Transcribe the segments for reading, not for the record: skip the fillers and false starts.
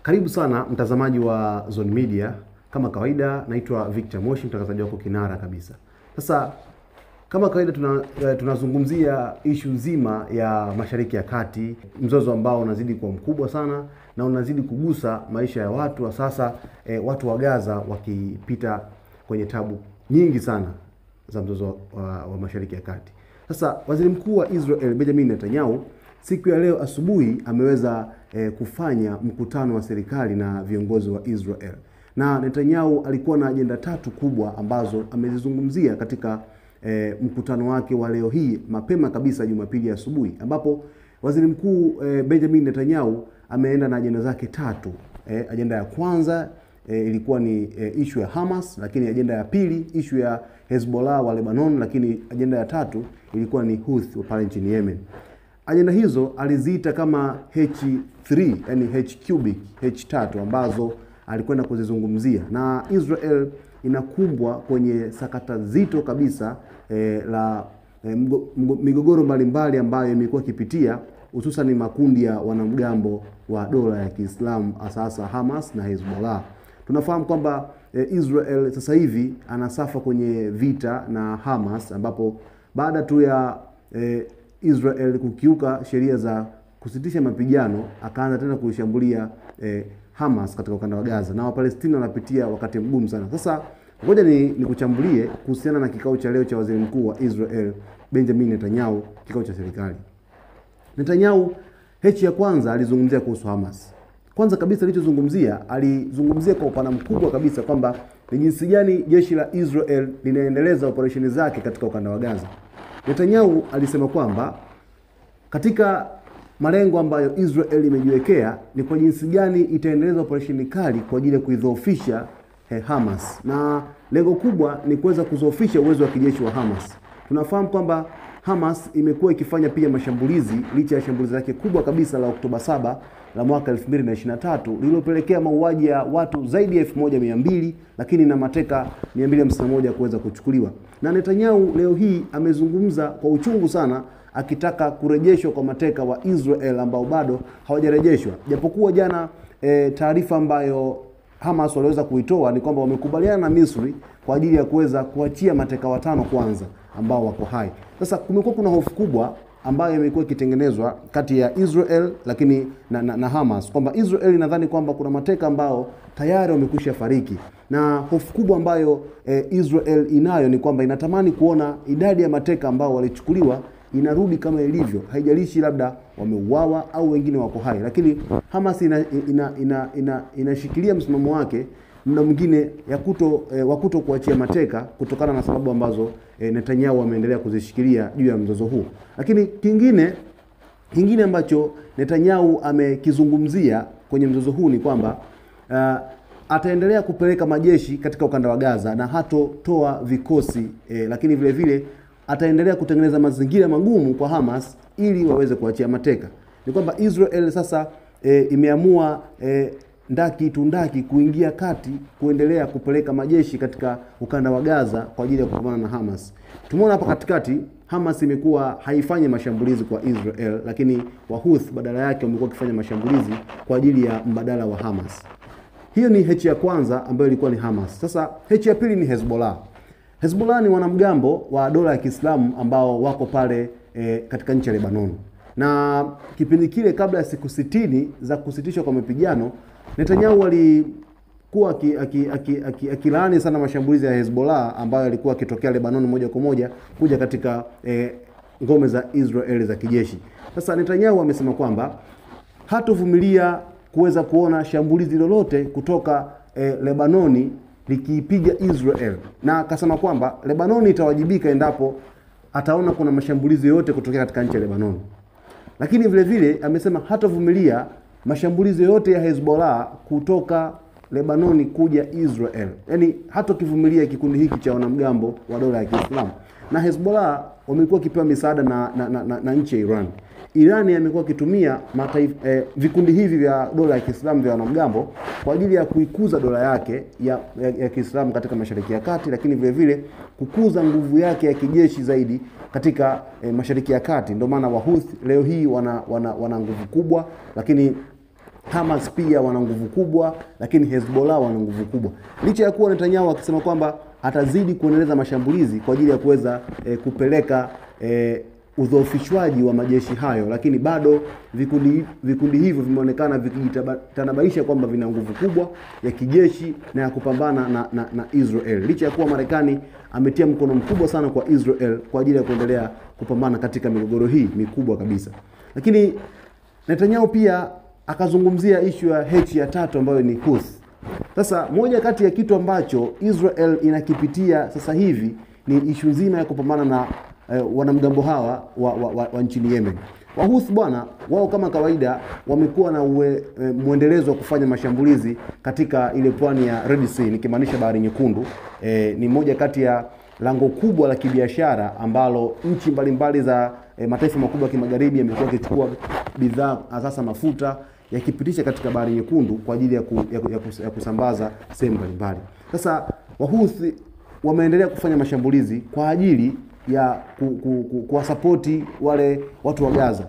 Karibu sana mtazamaji wa Zone Media. Kama kawaida naitwa Victor Moshi, mtangazaji wako kinara kabisa. Sasa kama kawaida tunazungumzia issue nzima ya Mashariki ya Kati, mzozo ambao unazidi kuwa mkubwa sana na unazidi kugusa maisha ya watu wa sasa, watu wa Gaza wakipita kwenye tabu nyingi sana za mzozo wa Mashariki ya Kati. Sasa Waziri Mkuu wa Israel Benjamin Netanyahu siku ya leo asubuhi ameweza kufanya mkutano wa serikali na viongozi wa Israel. Na Netanyahu alikuwa na ajenda tatu kubwa ambazo amezizungumzia katika mkutano wake wa leo hii mapema kabisa Jumapili asubuhi, ambapo Waziri Mkuu Benjamin Netanyahu ameenda na ajenda zake tatu. Ajenda ya kwanza ilikuwa ni issue ya Hamas, lakini ajenda ya pili issue ya Hezbollah wa Lebanon, lakini ajenda ya tatu ilikuwa ni Houthi pale nchini Yemen. Ajenda hizo aliziita kama H3, yani H3 ambazo alikwenda kuzizungumzia. Na Israel inakumbwa kwenye sakata zito kabisa la migogoro mbalimbali ambayo imekuwa ikipitia, hususan makundi ya wanamgambo wa dola ya Kiislamu, asasa Hamas na Hezbollah. Tunafahamu kwamba Israel sasa hivi anasafa kwenye vita na Hamas, ambapo baada tu ya Israel kukiuka sheria za kusitisha mapigano akaanza tena kuishambulia Hamas katika ukanda wa Gaza, na Wapalestina wanapitia wakati mgumu sana. Sasa ngoja nikuchambulie kuhusiana na kikao cha leo cha Waziri Mkuu wa Israel Benjamin Netanyahu, kikao cha serikali. Netanyahu ya kwanza alizungumzia kuhusu Hamas. Kwanza kabisa alizungumzia kwa upana mkubwa kabisa kwamba ni jinsi gani jeshi la Israel linaendeleza operesheni zake katika ukanda wa Gaza. Netanyahu alisema kwamba katika malengo ambayo Israel imejiwekea ni kwa jinsi gani itaendeleza operesheni kali kwa ajili ya kuidhoofisha Hamas, na lengo kubwa ni kuweza kudhoofisha uwezo wa kijeshi wa Hamas. Tunafahamu kwamba Hamas imekuwa ikifanya pia mashambulizi licha ya shambulizi lake kubwa kabisa la Oktoba 7 la mwaka 2023 lililopelekea mauaji ya watu zaidi ya 1200, lakini na mateka 251 kuweza kuchukuliwa. Na Netanyahu leo hii amezungumza kwa uchungu sana akitaka kurejeshwa kwa mateka wa Israel ambao bado hawajarejeshwa. Japokuwa jana taarifa ambayo Hamas waliweza kuitoa ni kwamba wamekubaliana na Misri kwa ajili ya kuweza kuachia mateka watano kwanza ambao wako hai. Sasa kumekuwa kuna hofu kubwa ambayo imekuwa ikitengenezwa kati ya Israel lakini na Hamas, kwamba Israel inadhani kwamba kuna mateka ambao tayari wamekwisha fariki, na hofu kubwa ambayo Israel inayo ni kwamba inatamani kuona idadi ya mateka ambao walichukuliwa inarudi kama ilivyo, haijalishi labda wameuawa au wengine wako hai. Lakini Hamas inashikilia msimamo wake muda mwingine wa kuto kuachia mateka kutokana na sababu ambazo Netanyahu ameendelea kuzishikilia juu ya mzozo huu. Lakini kingine ambacho Netanyahu amekizungumzia kwenye mzozo huu ni kwamba ataendelea kupeleka majeshi katika ukanda wa Gaza na hatotoa vikosi, lakini vile vile ataendelea kutengeneza mazingira magumu kwa Hamas ili waweze kuachia mateka. Ni kwamba Israel sasa imeamua ndaki kuingia kati, kuendelea kupeleka majeshi katika ukanda wa Gaza kwa ajili ya kupambana na Hamas. Tumeona hapa katikati Hamas imekuwa haifanyi mashambulizi kwa Israel, lakini Houthi badala yake wamekuwa wakifanya mashambulizi kwa ajili ya mbadala wa Hamas. Hiyo ni ya kwanza ambayo ilikuwa ni Hamas. Sasa ya pili ni Hezbollah. Hezbollah ni wanamgambo wa dola ya Kiislamu ambao wako pale katika nchi ya Lebanon. Na kipindi kile kabla ya siku 60 za kusitishwa kwa mapigano, Netanyahu alikuwa akilaani sana mashambulizi ya Hezbollah ambayo yalikuwa yakitokea Lebanon moja kwa moja kuja katika ngome za Israel za kijeshi. Sasa Netanyahu amesema kwamba hatovumilia kuweza kuona shambulizi lolote kutoka Lebanoni likiipiga Israel, na akasema kwamba Lebanoni itawajibika endapo ataona kuna mashambulizi yote kutokea katika nchi ya Lebanon. Lakini vile vile amesema hatavumilia mashambulizi yote ya Hezbollah kutoka Lebanoni kuja Israel. Yaani hatokivumilia kikundi hiki cha wanamgambo wa dola ya Kiislamu. Na Hezbollah wamekuwa kipewa misaada na nchi ya Iran. Iran imekuwa kitumia vikundi hivi vya dola ya Kiislamu vya wanamgambo kwa ajili ya kuikuza dola yake ya Kiislamu katika Mashariki ya Kati, lakini vile vile kukuza nguvu yake ya kijeshi zaidi katika Mashariki ya Kati. Ndio maana Wahouthi leo hii wana nguvu kubwa, lakini Hamas pia wana nguvu kubwa, lakini Hezbollah wana nguvu kubwa. Licha ya kuwa Netanyahu akisema kwamba atazidi kuendeleza mashambulizi kwa ajili ya kuweza kupeleka udhoofishwaji wa majeshi hayo, lakini bado vikundi hivyo vimeonekana vikijitanabaisha kwamba vina nguvu kubwa ya kijeshi na ya kupambana na Israel. Licha ya kuwa Marekani ametia mkono mkubwa sana kwa Israel kwa ajili ya kuendelea kupambana katika migogoro hii mikubwa kabisa. Lakini Netanyahu pia akazungumzia ishu ya H ya tatu ambayo ni Houthi. Sasa moja kati ya kitu ambacho Israel inakipitia sasa hivi ni ishu nzima ya kupambana na wanamgambo hawa wa nchini Yemen. Wahouthi bwana, wao kama kawaida wamekuwa na muendelezo wa kufanya mashambulizi katika ile pwani ya Red Sea, nikimaanisha Bahari Nyekundu. Ni moja kati ya lango kubwa la kibiashara ambalo nchi mbalimbali za mataifa makubwa ya kimagharibi yamekuwa yakichukua bidhaa hasa mafuta yakipitisha katika Bahari Nyekundu kwa ajili ya kusambaza sehemu mbalimbali. Sasa Wahouthi wameendelea kufanya mashambulizi kwa ajili ya kuwasapoti wale watu wa Gaza,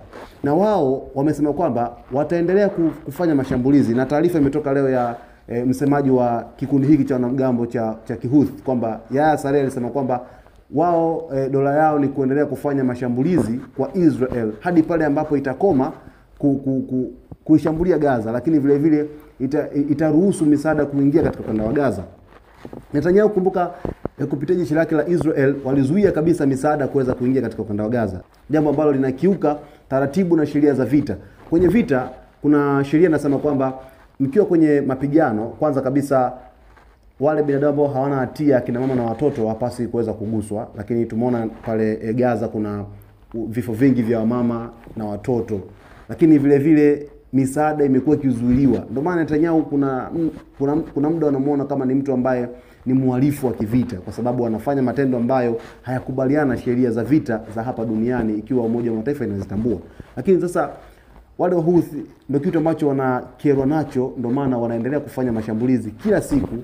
na wao wamesema kwamba wataendelea kufanya mashambulizi, na taarifa imetoka leo ya msemaji wa kikundi hiki cha wanamgambo cha Kihouthi kwamba Yahya Saree alisema kwamba wao dola yao ni kuendelea kufanya mashambulizi kwa Israel hadi pale ambapo itakoma kuishambulia Gaza, lakini vile vile itaruhusu misaada kuingia katika ukanda wa Gaza. Netanyahu, kumbuka, kupitia jeshi lake la Israel walizuia kabisa misaada kuweza kuingia katika ukanda wa Gaza, jambo ambalo linakiuka taratibu na sheria za vita. Kwenye vita kuna sheria inasema kwamba mkiwa kwenye mapigano, kwanza kabisa wale binadamu ambao hawana hatia, kina mama na watoto, hawapasi kuweza kuguswa. Lakini tumeona pale Gaza kuna vifo vingi vya mama na watoto, lakini vile vile misaada imekuwa ikizuiliwa. Ndio maana Netanyahu kuna muda wanamuona kama ni mtu ambaye ni mhalifu wa kivita, kwa sababu anafanya matendo ambayo hayakubaliana na sheria za vita za hapa duniani, ikiwa Umoja wa Mataifa inazitambua. Lakini sasa wale Wahouthi ndio kitu ambacho wanakerwa nacho, ndio maana wanaendelea kufanya mashambulizi kila siku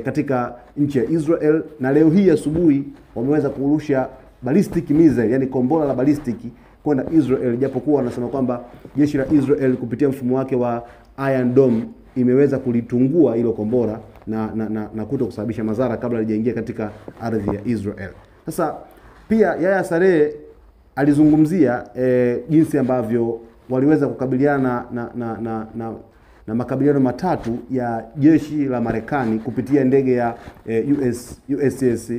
katika nchi ya Israel, na leo hii asubuhi wameweza kurusha ballistic missile, yani kombora la ballistic kwenda Israel, japokuwa wanasema kwamba jeshi la Israel kupitia mfumo wake wa Iron Dome imeweza kulitungua hilo kombora na kuto kusababisha madhara kabla halijaingia katika ardhi ya Israel. Sasa pia Yahya Saree alizungumzia jinsi ambavyo waliweza kukabiliana na makabiliano matatu ya jeshi la Marekani kupitia ndege ya USS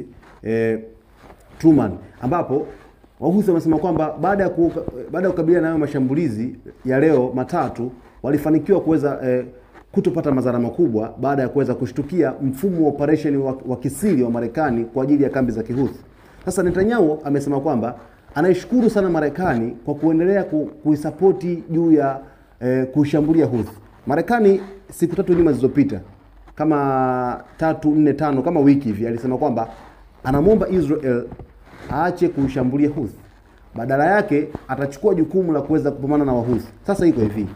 Truman, ambapo Wahouthi wamesema kwamba baada ya kukabiliana na mashambulizi ya leo matatu walifanikiwa kuweza kutopata madhara makubwa baada ya kuweza kushtukia mfumo wa operation wa kisiri wa Marekani kwa ajili ya kambi za Kihouthi. Sasa Netanyahu amesema kwamba anaishukuru sana Marekani kwa kuendelea kuisapoti juu ya kushambulia Houthi. Marekani siku tatu nyuma zilizopita, kama 3, 4, 5 kama wiki hivi, alisema kwamba anamwomba Israel aache kushambulia Houthi, badala yake atachukua jukumu la kuweza kupambana na Wahouthi. Sasa iko hivi,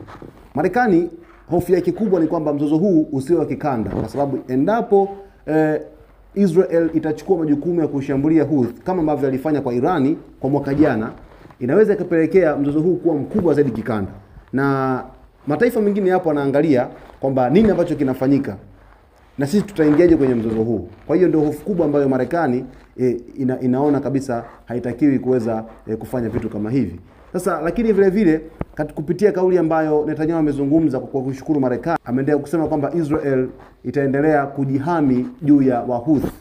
Marekani hofu yake kubwa ni kwamba mzozo huu usiwe wa kikanda, kwa sababu endapo Israel itachukua majukumu ya kushambulia Houthi kama ambavyo alifanya kwa Irani kwa mwaka jana, inaweza ikapelekea mzozo huu kuwa mkubwa zaidi kikanda, na mataifa mengine hapo anaangalia kwamba nini ambacho kinafanyika na sisi tutaingiaje kwenye mzozo huu. Kwa hiyo ndio hofu kubwa ambayo Marekani inaona kabisa haitakiwi kuweza kufanya vitu kama hivi. Sasa lakini vile vile kupitia kauli ambayo Netanyahu amezungumza kwa kushukuru Marekani, ameendelea kusema kwamba Israel itaendelea kujihami juu ya Wahouthi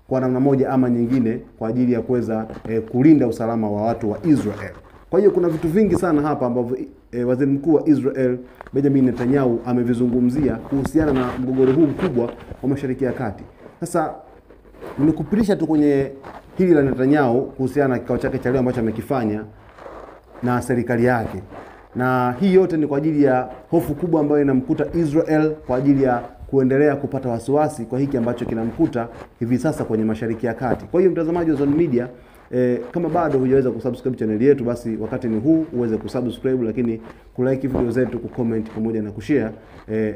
kwa namna moja ama nyingine kwa ajili ya kuweza kulinda usalama wa watu wa Israel. Kwa hiyo kuna vitu vingi sana hapa ambavyo waziri mkuu wa Israel Benjamin Netanyahu amevizungumzia kuhusiana na mgogoro huu mkubwa wa Mashariki ya Kati. Sasa nimekupitisha tu kwenye hili la Netanyahu kuhusiana na kikao chake cha leo ambacho amekifanya na serikali yake, na hii yote ni kwa ajili ya hofu kubwa ambayo inamkuta Israel kwa ajili ya kuendelea kupata wasiwasi kwa hiki ambacho kinamkuta hivi sasa kwenye Mashariki ya Kati. Kwa hiyo mtazamaji wa Zone Media, kama bado hujaweza kusubscribe channel yetu, basi wakati ni huu uweze kusubscribe, lakini kulike video zetu, kucomment pamoja na kushare.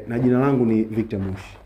Na jina langu ni Victor Moshi.